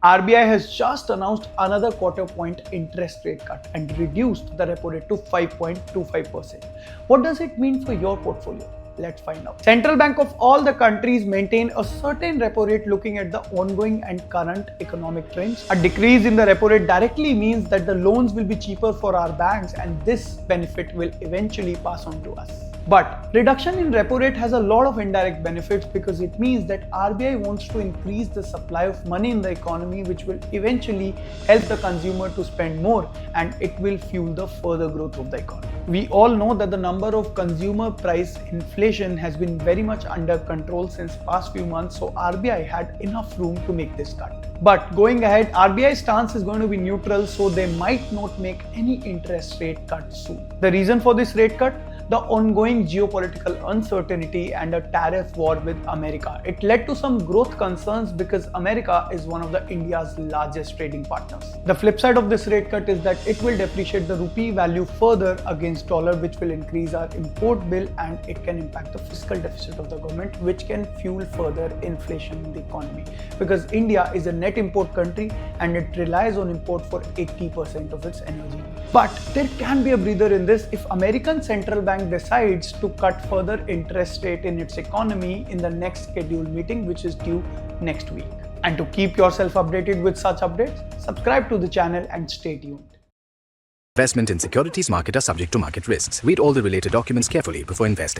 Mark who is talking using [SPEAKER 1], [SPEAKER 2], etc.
[SPEAKER 1] RBI has just announced another quarter point interest rate cut and reduced the repo rate to 5.25%. What does it mean for your portfolio? Let's find out. Central Bank of all the countries maintain a certain repo rate looking at the ongoing and current economic trends. A decrease in the repo rate directly means that the loans will be cheaper for our banks, and this benefit will eventually pass on to us. But reduction in repo rate has a lot of indirect benefits because it means that RBI wants to increase the supply of money in the economy, which will eventually help the consumer to spend more, and it will fuel the further growth of the economy. We all know that the number of consumer price inflation has been very much under control since past few months, so RBI had enough room to make this cut. But going ahead, RBI's stance is going to be neutral, so they might not make any interest rate cut soon. The reason for this rate cut? The ongoing geopolitical uncertainty and a tariff war with America. It led to some growth concerns because America is one of India's largest trading partners. The flip side of this rate cut is that it will depreciate the rupee value further against dollar, which will increase our import bill, and it can impact the fiscal deficit of the government, which can fuel further inflation in the economy. Because India is a net import country and it relies on import for 80% of its energy. But there can be a breather in this if American central bank decides to cut further interest rate in its economy in the next scheduled meeting, which is due next week. And to keep yourself updated with such updates, subscribe to the channel and stay tuned.
[SPEAKER 2] Investment in securities market are subject to market risks. Read all the related documents carefully before investing.